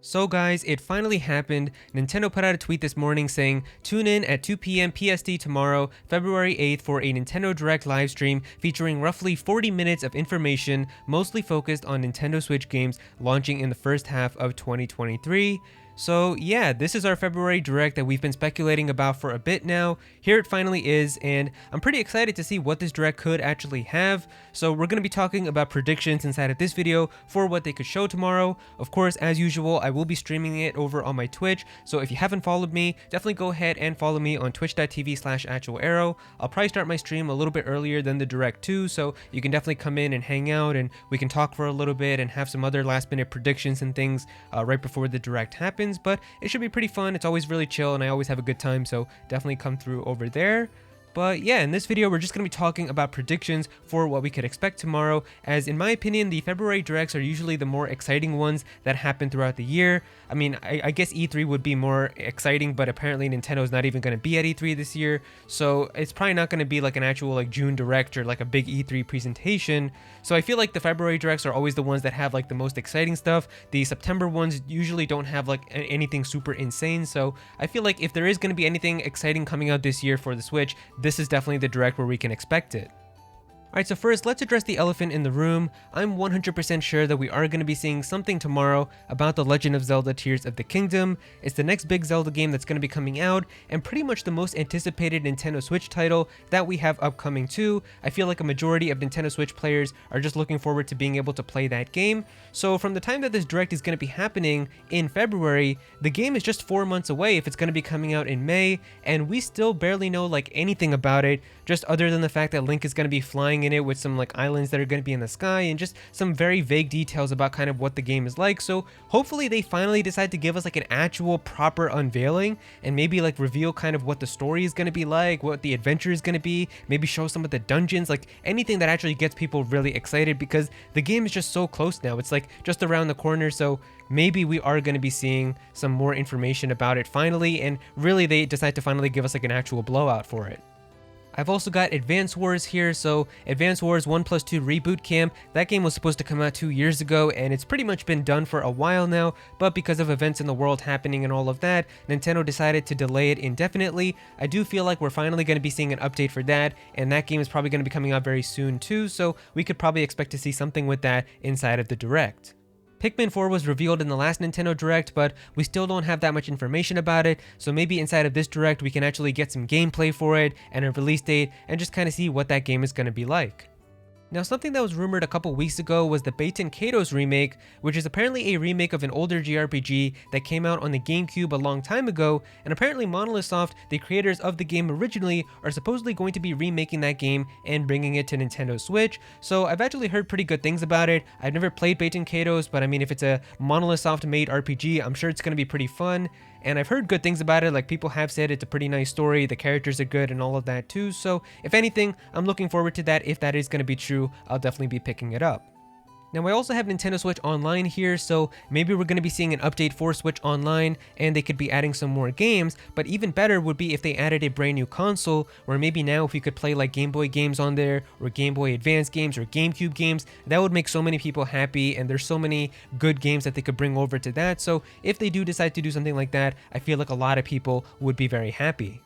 So guys, it finally happened. Nintendo put out a tweet this morning saying, tune in at 2 p.m. PST tomorrow, February 8th for a Nintendo Direct livestream featuring roughly 40 minutes of information, mostly focused on Nintendo Switch games launching in the first half of 2023. So yeah, this is our February Direct that we've been speculating about for a bit now. Here it finally is, and I'm pretty excited to see what this Direct could actually have. So we're going to be talking about predictions inside of this video for what they could show tomorrow. Of course, as usual, I will be streaming it over on my Twitch, so if you haven't followed me, definitely go ahead and follow me on twitch.tv/actualaero. I'll probably start my stream a little bit earlier than the Direct too, so you can definitely come in and hang out, and we can talk for a little bit and have some other last minute predictions and things right before the Direct happens. But it should be pretty fun. It's always really chill and I always have a good time, so definitely come through over there. But yeah, in this video, we're just going to be talking about predictions for what we could expect tomorrow, as in my opinion, the February Directs are usually the more exciting ones that happen throughout the year. I mean, I guess E3 would be more exciting, but apparently Nintendo's not even going to be at E3 this year, so it's probably not going to be like an actual like June Direct or like a big E3 presentation. So I feel like the February Directs are always the ones that have like the most exciting stuff. The September ones usually don't have like anything super insane, so I feel like if there is going to be anything exciting coming out this year for the Switch, this is definitely the Direct where we can expect it. Alright, so first, let's address the elephant in the room. I'm 100% sure that we are going to be seeing something tomorrow about the Legend of Zelda Tears of the Kingdom. It's the next big Zelda game that's going to be coming out, and pretty much the most anticipated Nintendo Switch title that we have upcoming too. I feel like a majority of Nintendo Switch players are just looking forward to being able to play that game. So from the time that this Direct is going to be happening in February, the game is just 4 months away if it's going to be coming out in May, and we still barely know like anything about it, just other than the fact that Link is going to be flying in it with some like islands that are going to be in the sky and just some very vague details about kind of what the game is like. So hopefully they finally decide to give us like an actual proper unveiling and maybe like reveal kind of what the story is going to be like, what the adventure is going to be, maybe show some of the dungeons, like anything that actually gets people really excited, because the game is just so close now. It's like just around the corner, so maybe we are going to be seeing some more information about it finally, and really they decide to finally give us like an actual blowout for it. I've also got Advance Wars here. So Advance Wars 1+2 Reboot Camp, that game was supposed to come out 2 years ago, and it's pretty much been done for a while now, but because of events in the world happening and all of that, Nintendo decided to delay it indefinitely. I do feel like we're finally going to be seeing an update for that, and that game is probably going to be coming out very soon too, so we could probably expect to see something with that inside of the Direct. Pikmin 4 was revealed in the last Nintendo Direct, but we still don't have that much information about it, so maybe inside of this Direct we can actually get some gameplay for it and a release date and just kind of see what that game is going to be like. Now, something that was rumored a couple weeks ago was the Baten Kaitos remake, which is apparently a remake of an older JRPG that came out on the GameCube a long time ago, and apparently Monolith Soft, the creators of the game originally, are supposedly going to be remaking that game and bringing it to Nintendo Switch. So I've actually heard pretty good things about it. I've never played Baten Kaitos, but I mean, if it's a Monolith Soft made RPG, I'm sure it's going to be pretty fun. And I've heard good things about it, like people have said it's a pretty nice story, the characters are good and all of that too, so if anything, I'm looking forward to that. If that is going to be true, I'll definitely be picking it up. Now, I also have Nintendo Switch Online here, so maybe we're going to be seeing an update for Switch Online, and they could be adding some more games, but even better would be if they added a brand new console, where maybe now if we could play like Game Boy games on there, or Game Boy Advance games, or GameCube games, that would make so many people happy, and there's so many good games that they could bring over to that, so if they do decide to do something like that, I feel like a lot of people would be very happy.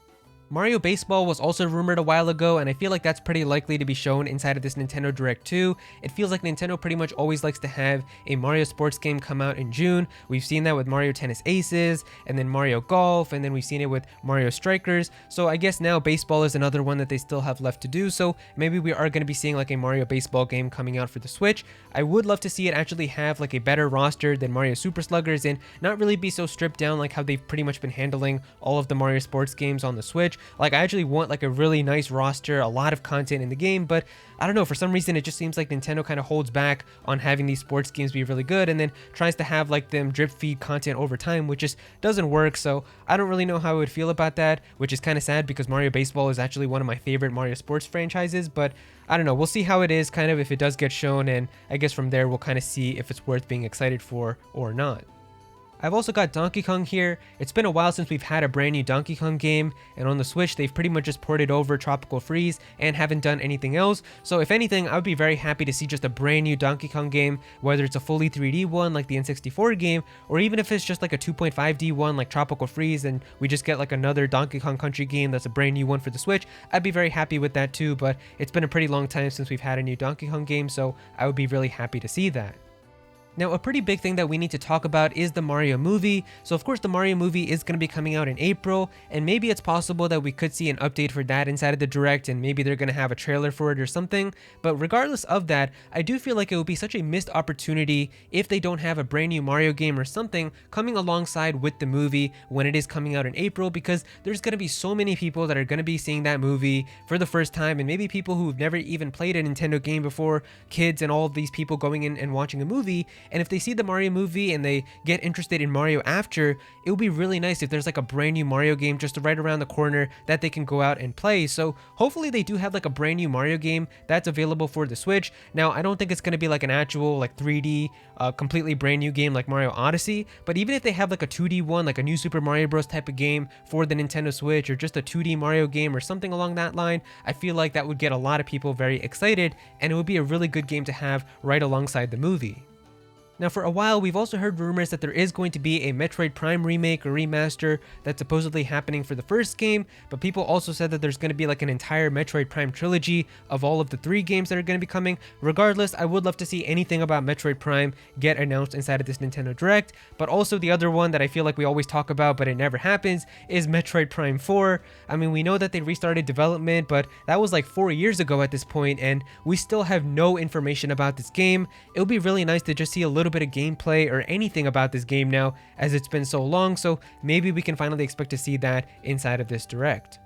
Mario Baseball was also rumored a while ago, and I feel like that's pretty likely to be shown inside of this Nintendo Direct too. It feels like Nintendo pretty much always likes to have a Mario sports game come out in June. We've seen that with Mario Tennis Aces, and then Mario Golf, and then we've seen it with Mario Strikers. So I guess now baseball is another one that they still have left to do, so maybe we are going to be seeing like a Mario Baseball game coming out for the Switch. I would love to see it actually have like a better roster than Mario Super Sluggers, and not really be so stripped down like how they've pretty much been handling all of the Mario sports games on the Switch. Like, I actually want like a really nice roster, a lot of content in the game, but I don't know, for some reason it just seems like Nintendo kind of holds back on having these sports games be really good, and then tries to have like them drip feed content over time, which just doesn't work. So I don't really know how I would feel about that, which is kind of sad because Mario Baseball is actually one of my favorite Mario sports franchises, but I don't know, we'll see how it is kind of if it does get shown, and I guess from there we'll kind of see if it's worth being excited for or not. I've also got Donkey Kong here. It's been a while since we've had a brand new Donkey Kong game, and on the Switch they've pretty much just ported over Tropical Freeze and haven't done anything else. So if anything, I would be very happy to see just a brand new Donkey Kong game, whether it's a fully 3D one like the N64 game, or even if it's just like a 2.5D one like Tropical Freeze and we just get like another Donkey Kong Country game that's a brand new one for the Switch. I'd be very happy with that too, but it's been a pretty long time since we've had a new Donkey Kong game, so I would be really happy to see that. Now, a pretty big thing that we need to talk about is the Mario movie. So of course the Mario movie is going to be coming out in April, and maybe it's possible that we could see an update for that inside of the Direct, and maybe they're going to have a trailer for it or something. But regardless of that, I do feel like it would be such a missed opportunity if they don't have a brand new Mario game or something coming alongside with the movie when it is coming out in April, because there's going to be so many people that are going to be seeing that movie for the first time, and maybe people who've never even played a Nintendo game before, kids and all of these people going in and watching a movie. And if they see the Mario movie and they get interested in Mario after, it would be really nice if there's like a brand new Mario game just right around the corner that they can go out and play. So hopefully they do have like a brand new Mario game that's available for the Switch. Now, I don't think it's going to be like an actual like 3D completely brand new game like Mario Odyssey, but even if they have like a 2D one, like a new Super Mario Bros type of game for the Nintendo Switch, or just a 2D Mario game or something along that line, I feel like that would get a lot of people very excited, and it would be a really good game to have right alongside the movie. Now, for a while, we've also heard rumors that there is going to be a Metroid Prime remake or remaster that's supposedly happening for the first game, but people also said that there's going to be like an entire Metroid Prime trilogy of all of the 3 games that are going to be coming. Regardless, I would love to see anything about Metroid Prime get announced inside of this Nintendo Direct, but also the other one that I feel like we always talk about but it never happens is Metroid Prime 4. I mean, we know that they restarted development, but that was like 4 years ago at this point, and we still have no information about this game. It would be really nice to just see a little bit of gameplay or anything about this game now, as it's been so long, so maybe we can finally expect to see that inside of this Direct.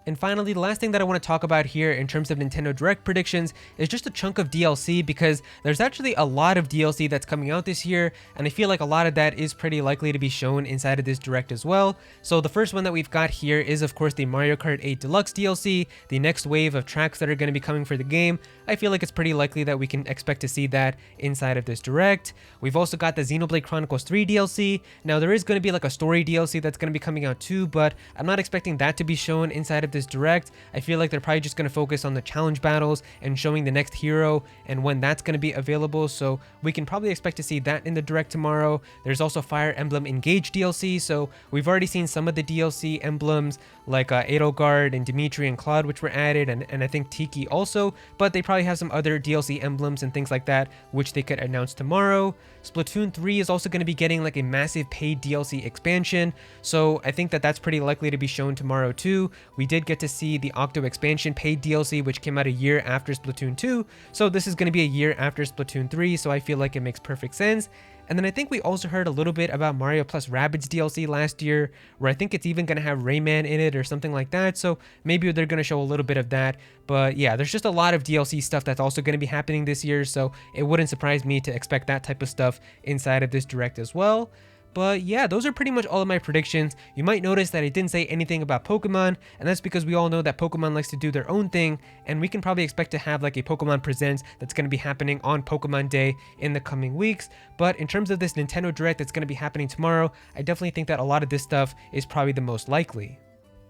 And finally, the last thing that I want to talk about here in terms of Nintendo Direct predictions is just a chunk of DLC, because there's actually a lot of DLC that's coming out this year, and I feel like a lot of that is pretty likely to be shown inside of this Direct as well. So the first one that we've got here is of course the Mario Kart 8 Deluxe DLC, the next wave of tracks that are going to be coming for the game. I feel like it's pretty likely that we can expect to see that inside of this Direct. We've also got the Xenoblade Chronicles 3 DLC. Now there is going to be like a story DLC that's going to be coming out too, but I'm not expecting that to be shown inside of this Direct. I feel like they're probably just going to focus on the challenge battles and showing the next hero and when that's going to be available, so we can probably expect to see that in the Direct tomorrow. There's also Fire Emblem Engage DLC, so we've already seen some of the DLC emblems like Edelgard and Dimitri and Claude, which were added, and I think Tiki also, but they probably have some other DLC emblems and things like that which they could announce tomorrow. Splatoon 3 is also going to be getting like a massive paid DLC expansion, so I think that that's pretty likely to be shown tomorrow too. We did get to see the Octo expansion paid DLC, which came out a year after Splatoon 2, so this is going to be a year after Splatoon 3, so I feel like it makes perfect sense. And then I think we also heard a little bit about Mario plus Rabbids DLC last year, where I think it's even going to have Rayman in it or something like that, so maybe they're going to show a little bit of that. But yeah, there's just a lot of DLC stuff that's also going to be happening this year, so it wouldn't surprise me to expect that type of stuff inside of this Direct as well. But yeah, those are pretty much all of my predictions. You might notice that I didn't say anything about Pokemon, and that's because we all know that Pokemon likes to do their own thing, and we can probably expect to have like a Pokemon Presents that's going to be happening on Pokemon Day in the coming weeks. But in terms of this Nintendo Direct that's going to be happening tomorrow, I definitely think that a lot of this stuff is probably the most likely.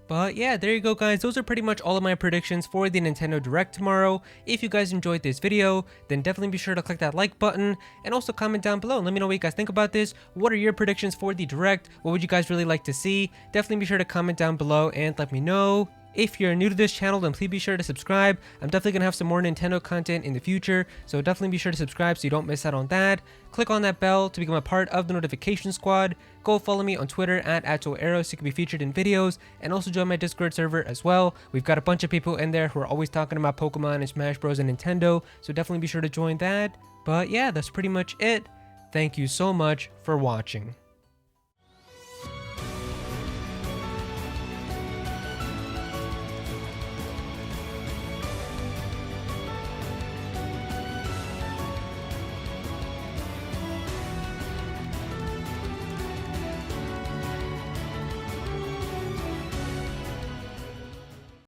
But yeah, there you go guys, those are pretty much all of my predictions for the Nintendo Direct tomorrow. If you guys enjoyed this video, then definitely be sure to click that like button, and also comment down below and let me know what you guys think about this. What are your predictions for the Direct? What would you guys really like to see? Definitely be sure to comment down below and let me know. If you're new to this channel, then please be sure to subscribe. I'm definitely going to have some more Nintendo content in the future, so definitely be sure to subscribe so you don't miss out on that. Click on that bell to become a part of the notification squad. Go follow me on Twitter at Aero so you can be featured in videos, and also join my Discord server as well. We've got a bunch of people in there who are always talking about Pokemon and Smash Bros and Nintendo, so definitely be sure to join that. But yeah, that's pretty much it. Thank you so much for watching.